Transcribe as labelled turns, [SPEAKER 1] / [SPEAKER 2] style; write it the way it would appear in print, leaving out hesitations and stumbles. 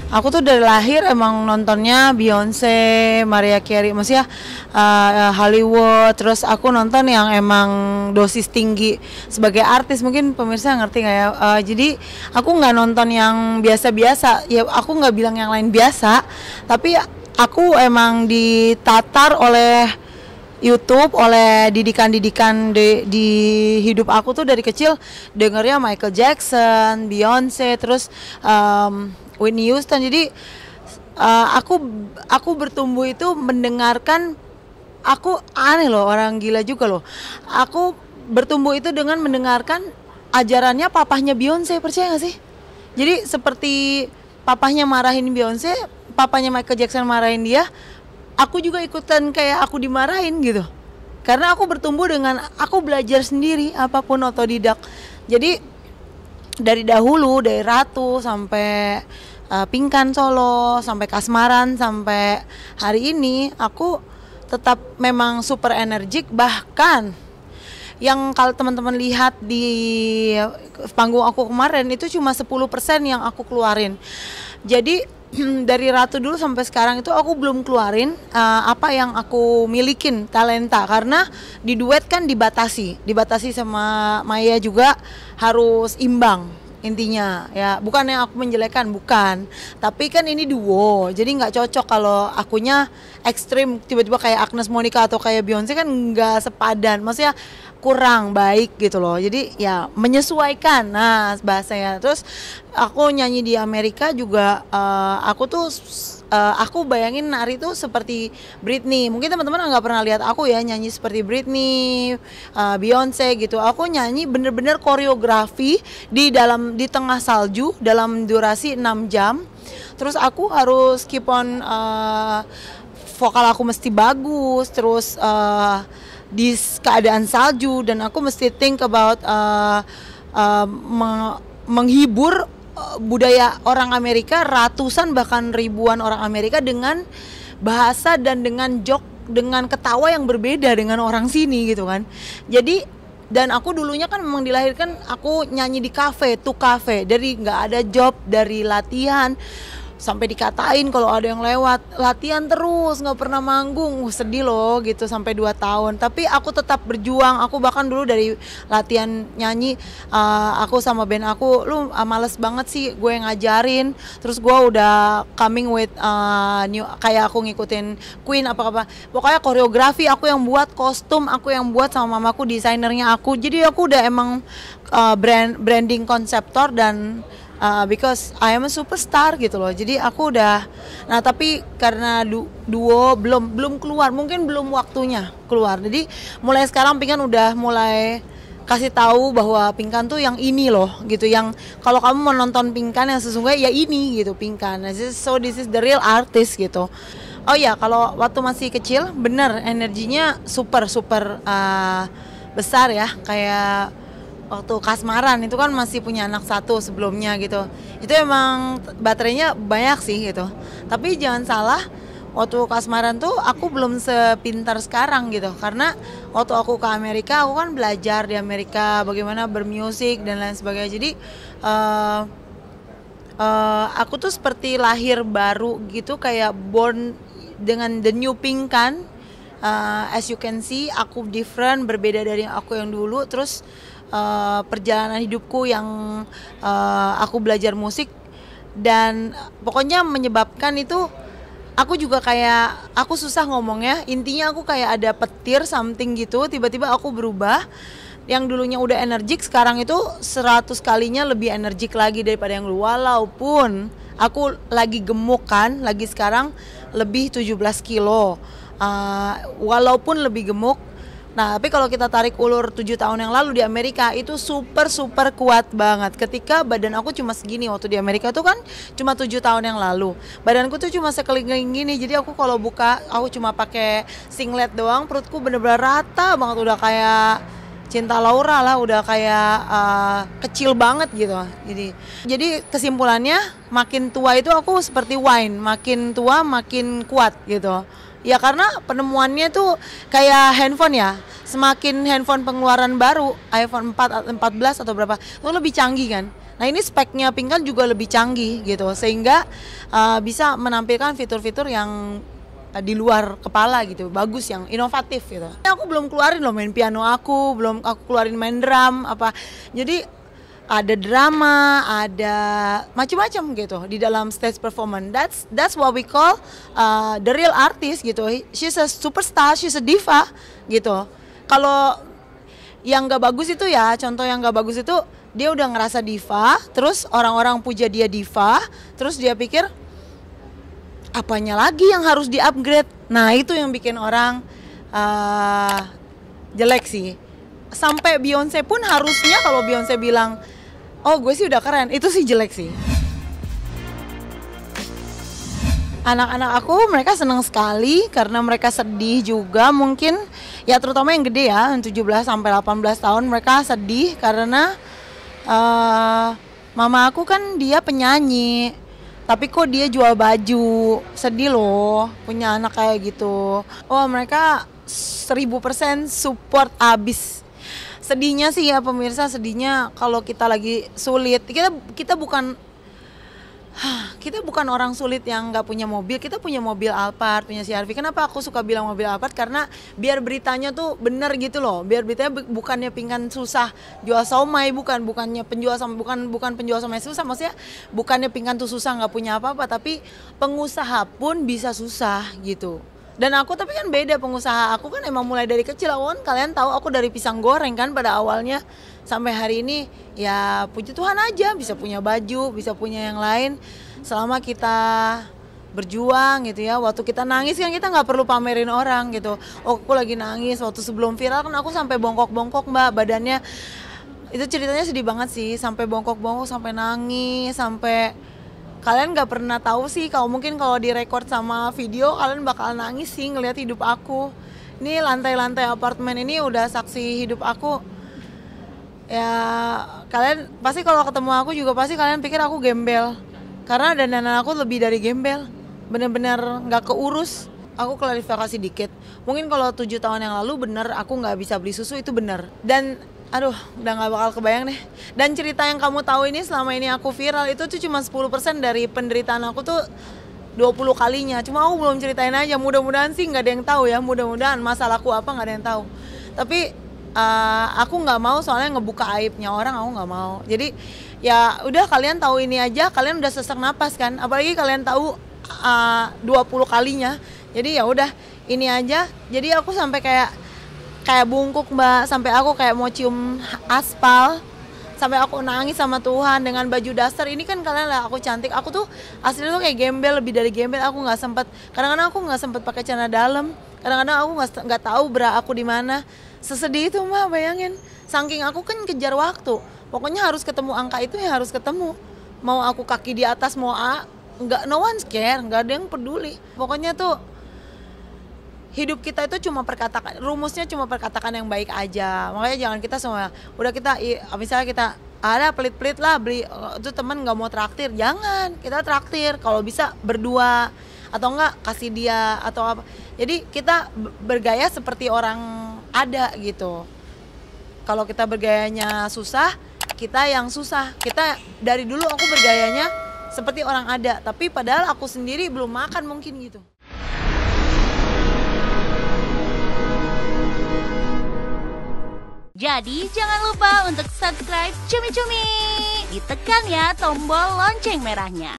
[SPEAKER 1] Aku tuh dari lahir emang nontonnya Beyonce, Mariah Carey, maksudnya Hollywood. Terus aku nonton yang emang dosis tinggi sebagai artis. Mungkin pemirsa ngerti nggak ya? Jadi aku nggak nonton yang biasa-biasa. Ya aku nggak bilang yang lain biasa, tapi aku emang ditatar oleh YouTube, oleh didikan-didikan di hidup aku tuh dari kecil dengernya Michael Jackson, Beyonce, terus Whitney Houston. Jadi aku bertumbuh itu mendengarkan, aku aneh loh, orang gila juga loh. Aku bertumbuh itu dengan mendengarkan ajarannya papahnya Beyonce, percaya gak sih? Jadi seperti papahnya marahin Beyonce, papanya Michael Jackson marahin dia, aku juga ikutan kayak aku dimarahin gitu. Karena aku bertumbuh dengan aku belajar sendiri, apapun otodidak. Jadi dari dahulu, dari Ratu sampai Pinkan Solo, sampai Kasmaran, sampai hari ini aku tetap memang super energik. Bahkan yang kalau teman-teman lihat di panggung aku kemarin itu cuma 10% yang aku keluarin. Jadi dari Ratu dulu sampai sekarang itu aku belum keluarin apa yang aku milikin, talenta, karena di duet kan dibatasi sama Maya juga, harus imbang intinya ya. Bukan yang aku menjelekkan, bukan, tapi kan ini duo, jadi nggak cocok kalau akunya ekstrim tiba-tiba kayak Agnes Monica atau kayak Beyonce, kan nggak sepadan, maksudnya kurang baik gitu loh. Jadi ya menyesuaikan, nah bahasanya. Terus aku nyanyi di Amerika juga, aku tuh aku bayangin nari tuh seperti Britney. Mungkin teman-teman nggak pernah lihat aku ya nyanyi seperti Britney, Beyonce gitu. Aku nyanyi bener-bener koreografi di tengah salju dalam durasi 6 jam. Terus aku harus keep on, vokal aku mesti bagus, terus di keadaan salju, dan aku mesti think about menghibur budaya orang Amerika, ratusan bahkan ribuan orang Amerika dengan bahasa dan dengan joke, dengan ketawa yang berbeda dengan orang sini gitu kan. Jadi, dan aku dulunya kan memang dilahirkan aku nyanyi di kafe, dari nggak ada job, dari latihan sampai dikatain kalau ada yang lewat, latihan terus nggak pernah manggung, sedih loh gitu sampai 2 tahun. Tapi aku tetap berjuang. Aku bahkan dulu dari latihan nyanyi, aku sama band aku, lu males banget sih gue ngajarin, terus gue udah coming with new, kayak aku ngikutin Queen apa pokoknya koreografi aku yang buat, kostum aku yang buat sama mamaku, desainernya aku. Jadi aku udah emang branding konseptor, dan because I am a superstar gitu loh. Jadi aku udah, nah tapi karena duo belum keluar, mungkin belum waktunya keluar. Jadi mulai sekarang Pinkan udah mulai kasih tahu bahwa Pinkan tuh yang ini loh gitu, yang kalau kamu mau nonton Pinkan yang sesungguhnya ya ini gitu, Pinkan. So this is the real artist gitu. Oh ya, kalau waktu masih kecil bener energinya super besar ya, kayak waktu Kasmaran itu kan masih punya anak satu sebelumnya gitu. Itu emang baterainya banyak sih gitu. Tapi jangan salah, waktu Kasmaran tuh aku belum sepintar sekarang gitu. Karena waktu aku ke Amerika, aku kan belajar di Amerika bagaimana bermusik dan lain sebagainya. Jadi aku tuh seperti lahir baru gitu, kayak born dengan the new Pinkan. As you can see, aku different, berbeda dari aku yang dulu. Terus perjalanan hidupku yang aku belajar musik, dan pokoknya menyebabkan itu aku juga kayak, aku susah ngomongnya, intinya aku kayak ada petir something gitu, tiba-tiba aku berubah. Yang dulunya udah energik, sekarang itu 100 kalinya lebih energik lagi daripada yang dulu. Walaupun aku lagi gemuk kan, lagi sekarang lebih 17 kilo, walaupun lebih gemuk. Nah, tapi kalau kita tarik ulur 7 tahun yang lalu di Amerika, itu super kuat banget. Ketika badan aku cuma segini, waktu di Amerika tuh kan cuma 7 tahun yang lalu, badanku tuh cuma sekeliling gini. Jadi aku kalau buka, aku cuma pakai singlet doang, perutku bener-bener rata banget, udah kayak Cinta Laura lah, udah kayak kecil banget gitu. Jadi kesimpulannya, makin tua itu aku seperti wine, makin tua makin kuat gitu. Ya karena penemuannya tuh kayak handphone ya, semakin handphone pengeluaran baru, iPhone 4, 14 atau berapa, itu lebih canggih kan. Nah ini speknya Pink kan juga lebih canggih gitu, sehingga bisa menampilkan fitur-fitur yang di luar kepala gitu, bagus, yang inovatif gitu. Aku belum keluarin loh main piano belum aku keluarin main drum apa. Jadi ada drama, ada macam-macam gitu di dalam stage performance. That's what we call the real artist gitu. She's a superstar, she's a diva gitu. Kalau yang nggak bagus itu ya, contoh yang nggak bagus itu dia udah ngerasa diva, terus orang-orang puja dia diva, terus dia pikir apanya lagi yang harus di-upgrade. Nah itu yang bikin orang jelek sih. Sampai Beyonce pun harusnya kalau Beyonce bilang, oh gue sih udah keren, itu sih jelek sih. Anak-anak aku mereka senang sekali karena mereka sedih juga mungkin. Ya terutama yang gede ya, 17 sampai 18 tahun mereka sedih karena mama aku kan dia penyanyi. Tapi kok dia jual baju, sedih loh punya anak kayak gitu. Oh mereka 1000% support abis. Sedihnya sih ya pemirsa, sedihnya kalau kita lagi sulit. Kita bukan orang sulit yang nggak punya mobil. Kita punya mobil Alphard, punya CR-V. Kenapa aku suka bilang mobil Alphard? Karena biar beritanya tuh bener gitu loh. Biar beritanya bukannya Pingkan susah jual somai, bukannya penjual somai, bukan penjual somai susah. Maksudnya bukannya Pingkan tuh susah nggak punya apa-apa, tapi pengusaha pun bisa susah gitu. Dan aku tapi kan beda, pengusaha aku kan emang mulai dari kecil. Kalian tahu aku dari pisang goreng kan pada awalnya sampai hari ini. Ya puji Tuhan aja bisa punya baju, bisa punya yang lain selama kita berjuang gitu ya. Waktu kita nangis kan kita nggak perlu pamerin orang gitu. Oh aku lagi nangis, waktu sebelum viral kan aku sampai bongkok-bongkok mbak badannya. Itu ceritanya sedih banget sih, sampai bongkok-bongkok, sampai nangis, sampai kalian nggak pernah tahu sih, kalau mungkin kalau direkord sama video kalian bakal nangis sih ngelihat hidup aku. Ini lantai-lantai apartemen ini udah saksi hidup aku. Ya kalian pasti kalau ketemu aku juga pasti kalian pikir aku gembel. Karena dandanan aku lebih dari gembel. Bener-bener nggak keurus. Aku klarifikasi dikit. Mungkin kalau 7 tahun yang lalu bener aku nggak bisa beli susu, itu bener. Dan aduh, udah gak bakal kebayang deh. Dan cerita yang kamu tahu ini selama ini aku viral itu tuh cuma 10% dari penderitaan aku tuh 20 kalinya. Cuma aku belum ceritain aja, mudah-mudahan sih gak ada yang tahu ya. Mudah-mudahan masalahku apa gak ada yang tahu. Tapi aku gak mau soalnya ngebuka aibnya orang, aku gak mau. Jadi ya udah kalian tahu ini aja, kalian udah sesak napas kan. Apalagi kalian tahu 20 kalinya. Jadi ya udah ini aja. Jadi aku sampai kayak bungkuk mbak, sampai aku kayak mau cium aspal, sampai aku nangis sama Tuhan dengan baju daster ini. Kan kalian lah aku cantik, aku tuh aslinya tuh kayak gembel, lebih dari gembel. Aku nggak sempet, kadang-kadang aku nggak sempet pakai celana dalam, kadang-kadang aku nggak tahu bra aku di mana. Sesedih itu mbak, bayangin. Saking aku kan kejar waktu, pokoknya harus ketemu angka itu ya harus ketemu. Mau aku kaki di atas mau nggak, no one care, nggak ada yang peduli. Pokoknya tuh hidup kita itu cuma perkataan, rumusnya cuma perkataan yang baik aja. Makanya jangan kita semua udah kita misalnya kita ada pelit-pelit lah beli itu teman nggak mau traktir, jangan, kita traktir kalau bisa berdua atau enggak kasih dia atau apa. Jadi kita bergaya seperti orang ada gitu. Kalau kita bergayanya susah, kita yang susah. Kita dari dulu aku bergayanya seperti orang ada, tapi padahal aku sendiri belum makan mungkin gitu.
[SPEAKER 2] Jadi jangan lupa untuk subscribe Cumi Cumi. Ditekan ya tombol lonceng merahnya.